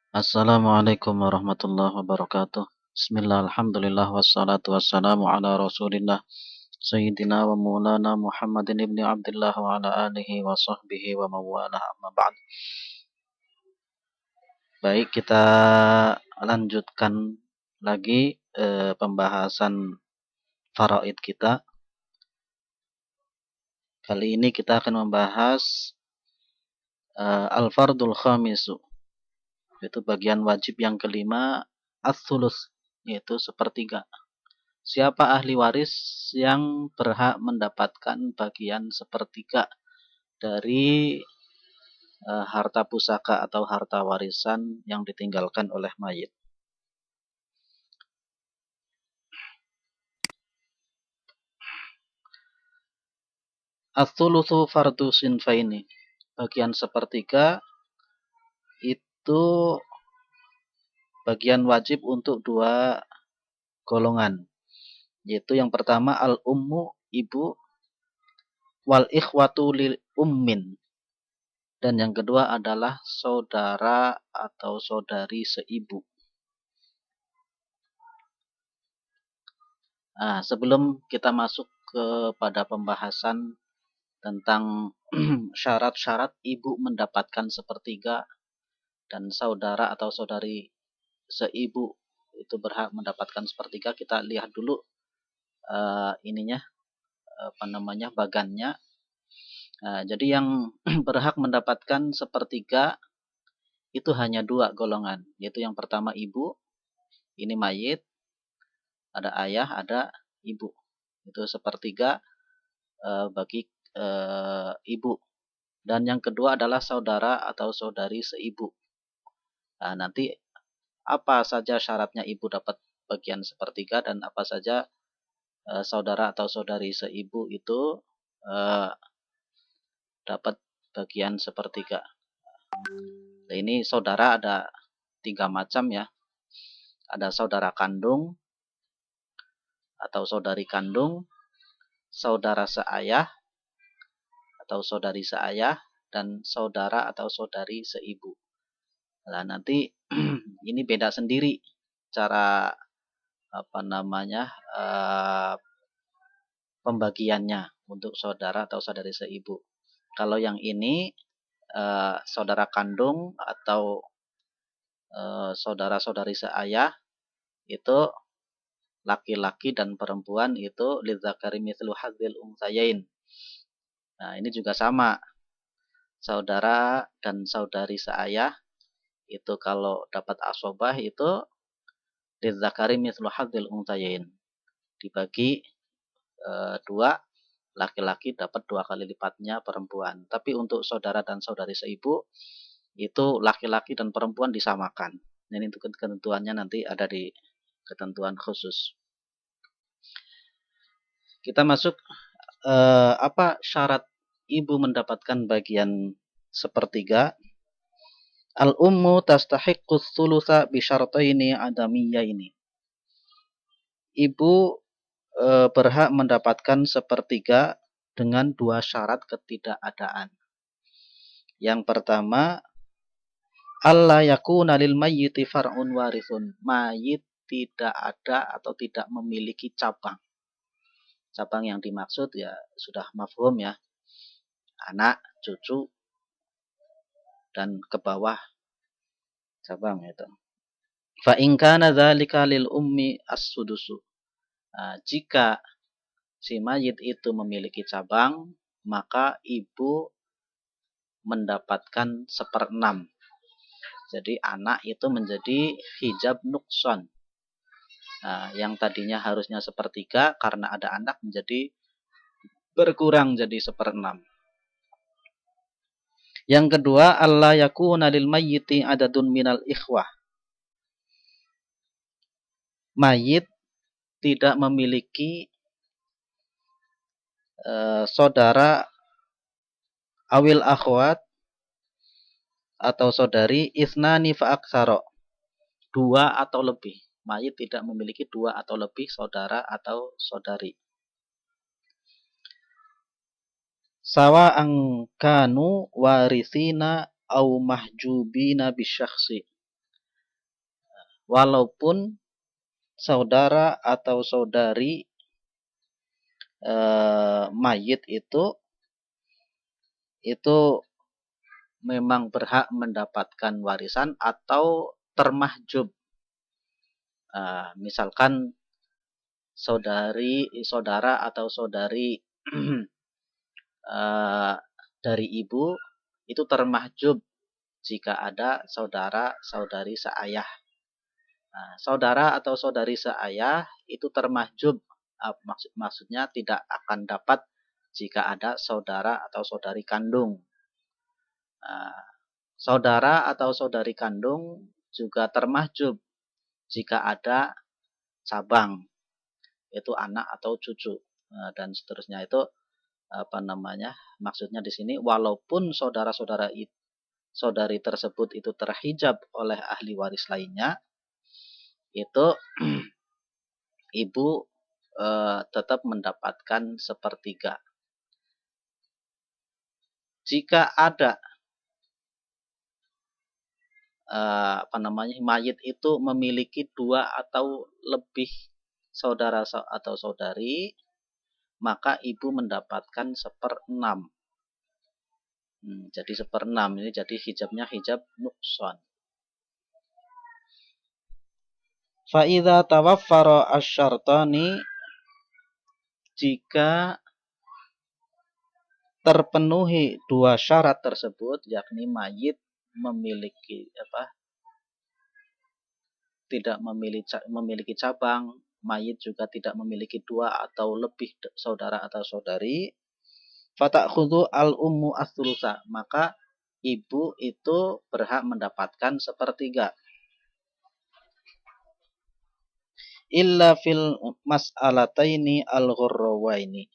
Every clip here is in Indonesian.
Assalamualaikum warahmatullahi wabarakatuh. Bismillah, alhamdulillah, wassalatu wassalamu ala rasulillah Sayyidina wa maulana Muhammadin ibni Abdullah wa ala alihi wa sahbihi wa mawalah amma ba'd. Baik, kita lanjutkan lagi pembahasan faraid kita. Kali ini kita akan membahas al-fardul khamisu, yaitu bagian wajib yang kelima, as-sulus, yaitu sepertiga. Siapa ahli waris yang berhak mendapatkan bagian sepertiga dari harta pusaka atau harta warisan yang ditinggalkan oleh mayit? Ats-tsulusu fardu sinfaini. Bagian sepertiga itu bagian wajib untuk dua golongan. Yaitu yang pertama al-ummu, ibu, wal ikhwatu lil ummin. Dan yang kedua adalah saudara atau saudari seibu. Nah, sebelum kita masuk kepada pembahasan tentang syarat-syarat ibu mendapatkan sepertiga dan saudara atau saudari seibu itu berhak mendapatkan sepertiga, kita lihat dulu bagannya. Jadi yang berhak mendapatkan sepertiga itu hanya dua golongan, yaitu yang pertama ibu, ini mayit, ada ayah, ada ibu. Itu sepertiga bagi ibu. Dan yang kedua adalah saudara atau saudari seibu. Nah, nanti apa saja syaratnya ibu dapat bagian sepertiga dan apa saja saudara atau saudari seibu itu dapat bagian sepertiga. Nah, ini saudara ada 3 macam ya. Ada saudara kandung atau saudari kandung, saudara seayah atau saudari seayah, dan saudara atau saudari seibu. Nah, nanti ini beda sendiri cara pembagiannya untuk saudara atau saudari seibu. Kalau yang ini saudara kandung atau saudara-saudari seayah itu laki-laki dan perempuan itu lidzakari mithlu hadzil untsayain. Nah, ini juga sama. Saudara dan saudari seayah itu kalau dapat asobah itu lidzakari mithlu hadzil untsayain. Dibagi 2, laki-laki dapat 2 kali lipatnya perempuan. Tapi untuk saudara dan saudari seibu itu laki-laki dan perempuan disamakan. Ini untuk ketentuannya nanti ada di ketentuan khusus. Kita masuk apa syarat ibu mendapatkan bagian sepertiga? Al-ummu tastahiqqus tsulusa bi syartaini adamiyyaini. Ibu berhak mendapatkan sepertiga dengan 2 syarat ketidakadaan. Yang pertama, alla yakuna lil mayyiti far'un warithun. Mayit tidak ada atau tidak memiliki cabang. Cabang yang dimaksud ya sudah mafhum ya. Anak, cucu, dan ke bawah cabang itu. Fa in kana dzalika lil ummi as-sudusu. Jika si mayit itu memiliki cabang, maka ibu mendapatkan 1/6. Jadi anak itu menjadi hijab nukson. Yang tadinya harusnya 1/3 karena ada anak menjadi berkurang jadi 1/6. Yang kedua, alla yakuna lil mayyiti adadun minal ikhwah. Mayit tidak memiliki saudara awil akhwat atau saudari isnani fa aksara, 2 atau lebih. Mayit tidak memiliki 2 atau lebih saudara atau saudari. Sawa'an kanu warisina au mahjubina bisyakhsi. walaupun saudara atau saudari mayit itu memang berhak mendapatkan warisan atau termahjub. Misalkan saudara atau saudari dari ibu itu termahjub jika ada saudara saudari seayah. Saudara atau saudari seayah itu termahjub, maksudnya tidak akan dapat jika ada saudara atau saudari kandung. Saudara atau saudari kandung juga termahjub jika ada cabang, itu anak atau cucu, dan seterusnya. Itu maksudnya di sini walaupun saudari tersebut itu terhijab oleh ahli waris lainnya, itu ibu tetap mendapatkan sepertiga. Jika ada mayit itu memiliki 2 atau lebih saudara atau saudari, maka ibu mendapatkan 1/6. Jadi 1/6 ini jadi hijabnya hijab nuqsan. Fa idza tawaffara asy-syartani, jika terpenuhi 2 syarat tersebut, yakni mayit memiliki tidak memiliki cabang, mayit juga tidak memiliki 2 atau lebih saudara atau saudari, fata'khudhu al-ummu ats-tsulusa, maka ibu itu berhak mendapatkan 1/3. Illa fil mas'alataini al-ghurrawaini,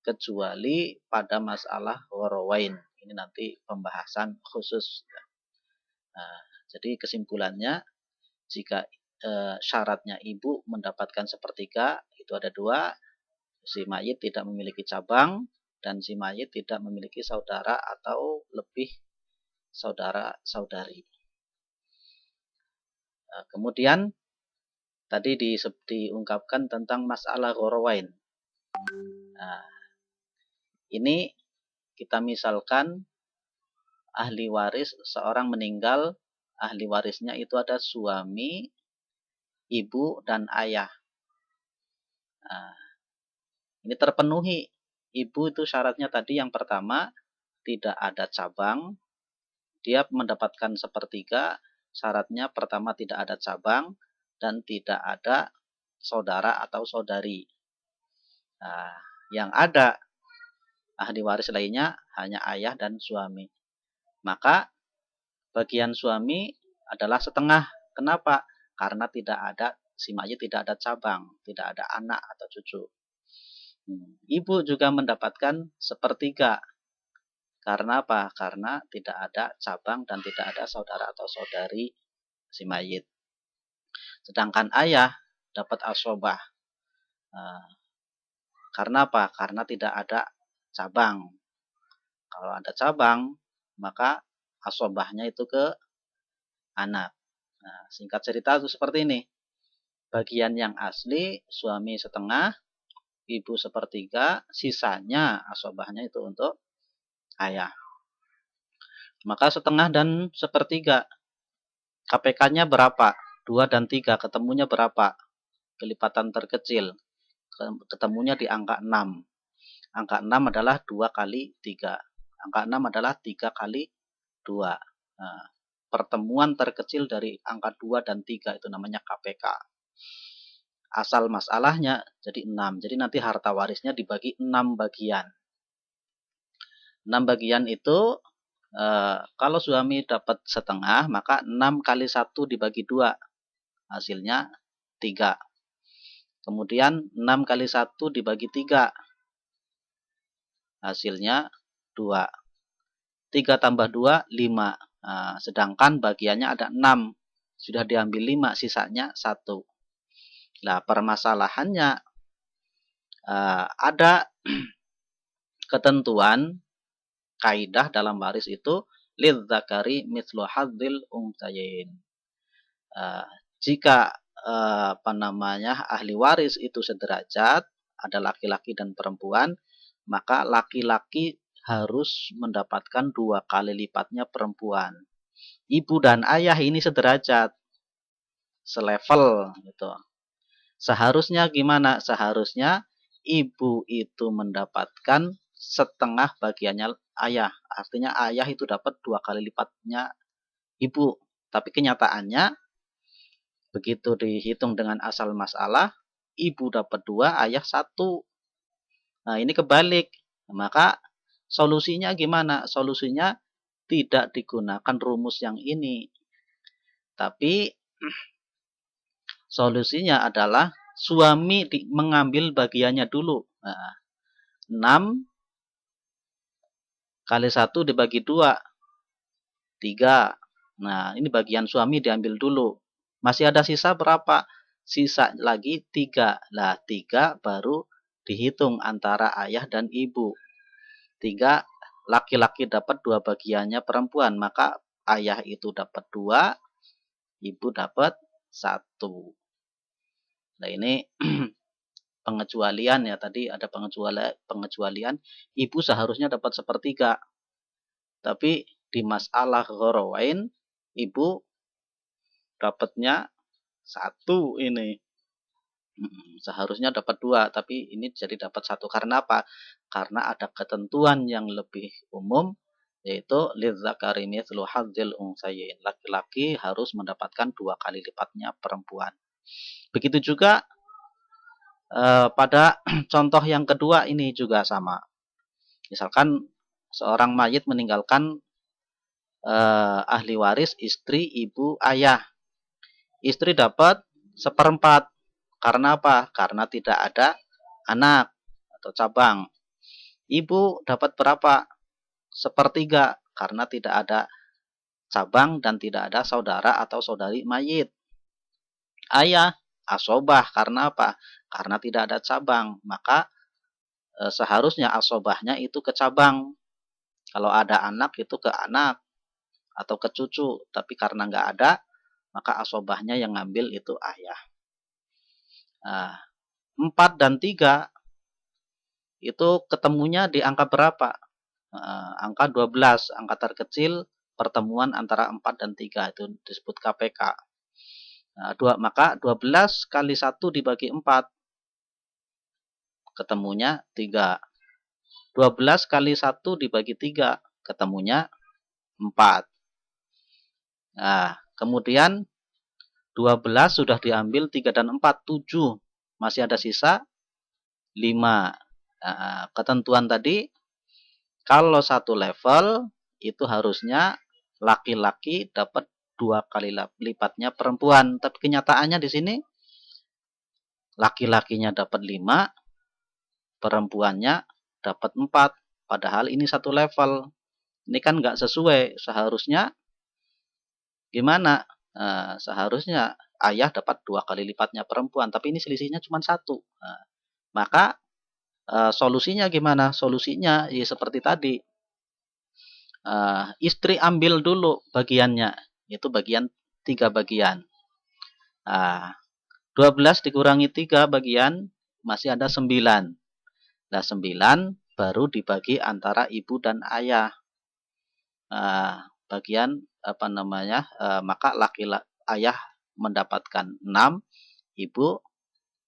kecuali pada masalah ghurrawain. Ini nanti pembahasan khusus. Jadi kesimpulannya, jika syaratnya ibu mendapatkan 1/3, itu ada 2, si mayit tidak memiliki cabang dan si mayit tidak memiliki saudara atau lebih saudara saudari. Kemudian tadi diungkapkan tentang masalah ghurrawain. Ini kita misalkan ahli waris, seorang meninggal, ahli warisnya itu ada suami, ibu, dan ayah. Ini terpenuhi. Ibu itu syaratnya tadi yang pertama, tidak ada cabang. Dia mendapatkan 1/3, syaratnya pertama tidak ada cabang dan tidak ada saudara atau saudari. Yang ada ahli waris lainnya hanya ayah dan suami. Maka bagian suami adalah setengah. Kenapa? Karena si mayit tidak ada cabang, tidak ada anak atau cucu. Ibu juga mendapatkan 1/3. Karena apa? Karena tidak ada cabang dan tidak ada saudara atau saudari si mayit. Sedangkan ayah dapat asobah. Karena apa? Karena tidak ada cabang. Kalau ada cabang, maka asobahnya itu ke anak. Singkat cerita itu seperti ini. Bagian yang asli, suami setengah, ibu 1/3, sisanya asobahnya itu untuk ayah. Maka setengah dan 1/3. KPK-nya berapa? 2 dan 3. Ketemunya berapa? Kelipatan terkecil. Ketemunya di angka 6. Angka 6 adalah 2 kali 3. Angka 6 adalah 3 kali 2. Pertemuan terkecil dari angka 2 dan 3 itu namanya KPK. Asal masalahnya jadi 6. Jadi nanti harta warisnya dibagi 6 bagian. 6 bagian itu, kalau suami dapat setengah, maka 6 kali 1 dibagi 2. Hasilnya 3. Kemudian 6 kali 1 dibagi 3. Hasilnya 2. 3 tambah 2, 5. Sedangkan bagiannya ada 6. Sudah diambil 5, sisanya 1. Nah, permasalahannya ada ketentuan kaidah dalam waris itu lidzakari mithlu hadzil untsayain. Jika ahli waris itu sederajat, ada laki-laki dan perempuan, maka laki-laki harus mendapatkan 2 kali lipatnya perempuan. Ibu dan ayah ini sederajat, selevel gitu. Seharusnya gimana? Seharusnya ibu itu mendapatkan setengah bagiannya ayah. Artinya ayah itu dapat 2 kali lipatnya ibu. Tapi kenyataannya begitu dihitung dengan asal masalah, ibu dapat 2, ayah 1. Nah, ini kebalik. Maka solusinya gimana? Solusinya tidak digunakan rumus yang ini. Tapi solusinya adalah suami mengambil bagiannya dulu. Nah, 6 kali 1 dibagi 2, 3. Nah, ini bagian suami diambil dulu. Masih ada sisa berapa? Sisa lagi 3. Nah, 3 baru dihitung antara ayah dan ibu. 3, laki-laki dapat 2 bagiannya perempuan. Maka ayah itu dapat 2, ibu dapat 1. Nah, ini pengecualian ya. Tadi ada pengecualian. Ibu seharusnya dapat 1/3. Tapi di masalah ghorowain, ibu dapatnya 1 ini. Seharusnya dapat 2, tapi ini jadi dapat 1. Karena apa? Karena ada ketentuan yang lebih umum, yaitu lidzakari mithlu hadzil unsayain. Laki-laki harus mendapatkan 2 kali lipatnya perempuan. Begitu juga pada contoh yang kedua ini juga sama. Misalkan seorang mayit meninggalkan ahli waris istri, ibu, ayah. Istri dapat 1/4. Karena apa? Karena tidak ada anak atau cabang. Ibu dapat berapa? 1/3. Karena tidak ada cabang dan tidak ada saudara atau saudari mayit. Ayah asobah. Karena apa? Karena tidak ada cabang. Maka seharusnya asobahnya itu ke cabang. Kalau ada anak itu ke anak atau ke cucu. Tapi karena nggak ada, maka asobahnya yang ngambil itu ayah. 4 dan 3 itu ketemunya di angka berapa? Angka 12, angka terkecil pertemuan antara 4 dan 3 itu disebut KPK. Maka 12 kali 1 dibagi 4 ketemunya 3. 12 kali 1 dibagi 3 ketemunya 4. Nah, kemudian 12 sudah diambil 3 dan 4, 7. Masih ada sisa 5. Ketentuan tadi, kalau satu level, itu harusnya laki-laki dapat 2 kali lipatnya perempuan. Tapi kenyataannya di sini, laki-lakinya dapat 5, perempuannya dapat 4. Padahal ini satu level. Ini kan nggak sesuai. Seharusnya gimana? Seharusnya ayah dapat 2 kali lipatnya perempuan, tapi ini selisihnya cuma 1. Maka solusinya gimana? Solusinya ya seperti tadi. Istri ambil dulu bagiannya, yaitu 3 bagian. 12 dikurangi 3 bagian, masih ada 9. Nah, 9 baru dibagi antara ibu dan ayah. Bagian maka ayah mendapatkan 6, ibu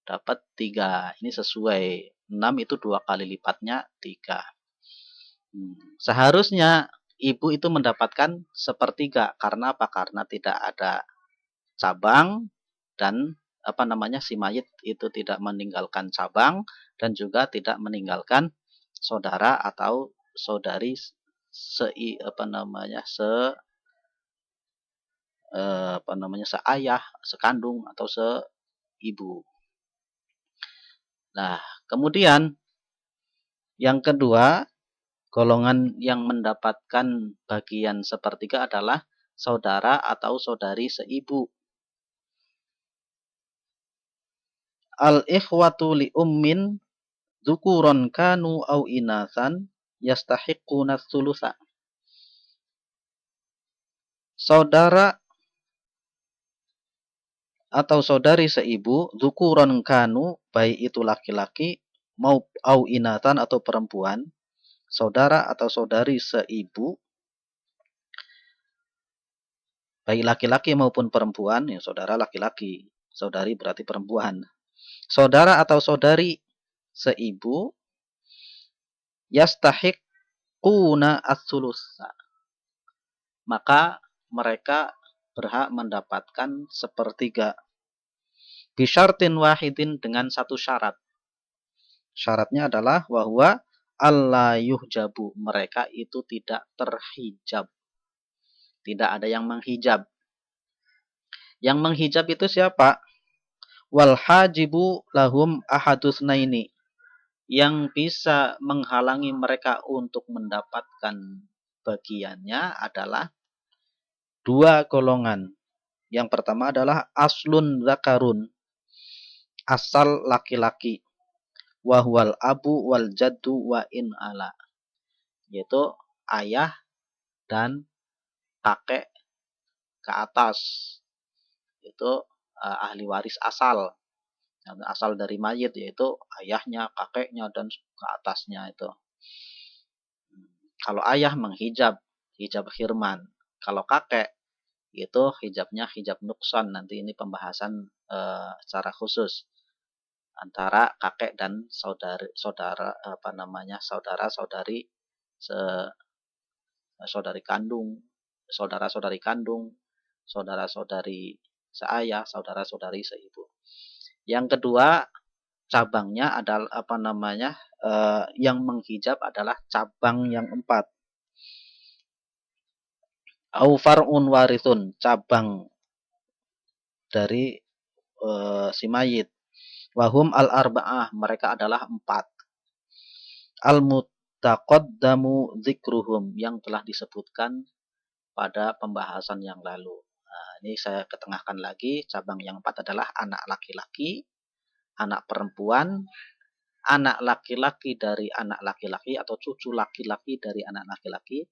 dapat 3. Ini sesuai. 6 itu 2 kali lipatnya 3. Seharusnya ibu itu mendapatkan 1/3. Karena apa? Karena tidak ada cabang dan si mayit itu tidak meninggalkan cabang dan juga tidak meninggalkan saudara atau saudari seayah, sekandung atau seibu. Nah, kemudian yang kedua, golongan yang mendapatkan bagian 1/3 adalah saudara atau saudari seibu. Al-ikhwatu li ummin dzukuron kanu au inasan yastahiqquna tsulusa. Saudara atau saudari seibu, dzukuron kanu, baik itu laki-laki mau au inatan atau perempuan, saudara atau saudari seibu, baik laki-laki maupun perempuan, ya saudara laki-laki, saudari berarti perempuan. Saudara atau saudari seibu, yastahiquna as-sulusa, maka mereka berhak mendapatkan sepertiga. Bisyartin wahidin, dengan satu syarat. Syaratnya adalah wahwa alla yuhjabu, mereka itu tidak terhijab. Tidak ada yang menghijab. Yang menghijab itu siapa? Wal hajibu lahum ahadusnaini, yang bisa menghalangi mereka untuk mendapatkan bagiannya adalah dua golongan. Yang pertama adalah aslun zakarun, asal laki-laki, wahwal abu wal jaddu wa in ala, yaitu ayah dan kakek ke atas, itu ahli waris asal dari mayit, yaitu ayahnya, kakeknya, dan ke atasnya itu. Kalau ayah menghijab, hijab khirman. Kalau kakek itu hijabnya hijab nukson. Nanti ini pembahasan secara khusus antara kakek dan saudara saudari saudari kandung, saudara-saudari kandung, saudara-saudari seayah, saudara-saudari seibu. Yang kedua, cabangnya adalah yang menghijab adalah cabang yang 4. Au far'un warithun, cabang dari si mayit. Wahum al-arba'ah, mereka adalah 4. Al-mutaqaddamu dzikruhum, yang telah disebutkan pada pembahasan yang lalu. Nah, ini saya ketengahkan lagi, cabang yang 4 adalah anak laki-laki, anak perempuan, anak laki-laki dari anak laki-laki atau cucu laki-laki dari anak laki-laki,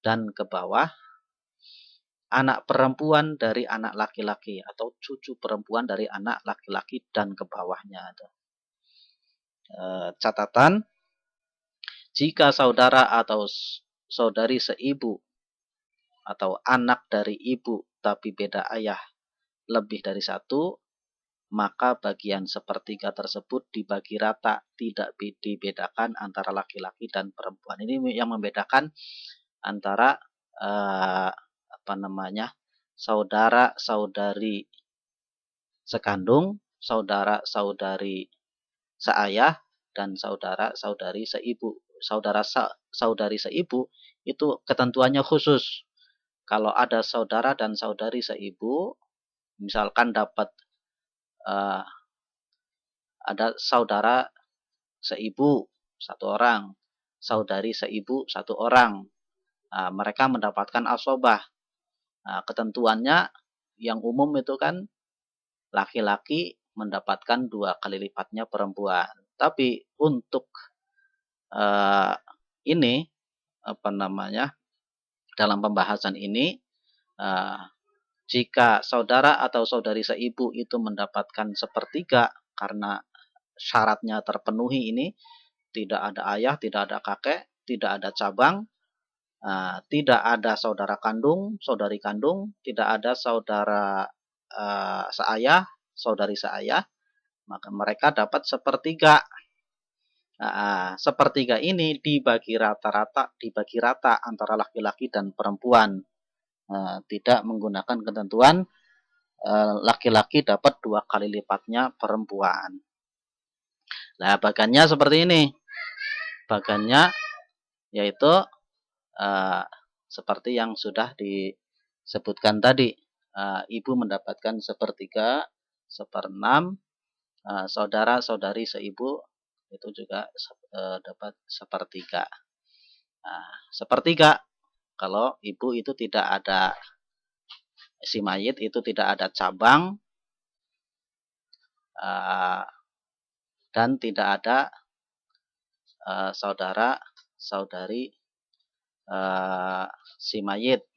dan ke bawah anak perempuan dari anak laki-laki atau cucu perempuan dari anak laki-laki dan ke bawahnya. Catatan, jika saudara atau saudari seibu atau anak dari ibu tapi beda ayah lebih dari 1, maka bagian sepertiga tersebut dibagi rata, tidak dibedakan antara laki-laki dan perempuan. Ini yang membedakan antara saudara-saudari sekandung, saudara-saudari seayah, dan saudara-saudari seibu. Saudara-saudari seibu itu ketentuannya khusus. Kalau ada saudara dan saudari seibu, misalkan dapat ada saudara seibu 1 orang, saudari seibu 1 orang, mereka mendapatkan asobah. Ketentuannya yang umum itu kan laki-laki mendapatkan 2 kali lipatnya perempuan. Tapi untuk ini dalam pembahasan ini, jika saudara atau saudari seibu itu mendapatkan sepertiga karena syaratnya terpenuhi ini, tidak ada ayah, tidak ada kakek, tidak ada cabang, tidak ada saudara kandung, saudari kandung, tidak ada saudara seayah, saudari seayah, maka mereka dapat sepertiga. Sepertiga ini dibagi rata antara laki-laki dan perempuan. Tidak menggunakan ketentuan laki-laki dapat 2 kali lipatnya perempuan. Nah, bagannya seperti ini. Bagannya yaitu seperti yang sudah disebutkan tadi. Ibu mendapatkan sepertiga, 1/6, saudara-saudari seibu itu juga dapat sepertiga. Sepertiga kalau ibu itu tidak ada, si mayit itu tidak ada cabang dan tidak ada saudara-saudari si mayit.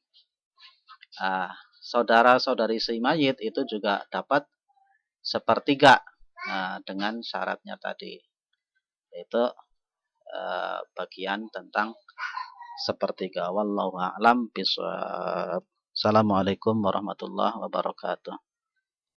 Saudara-saudari si mayit itu juga dapat sepertiga. Nah, dengan syaratnya tadi, yaitu bagian tentang sepertiga. Wallahu a'lam bishawab. Assalamualaikum warahmatullahi wabarakatuh.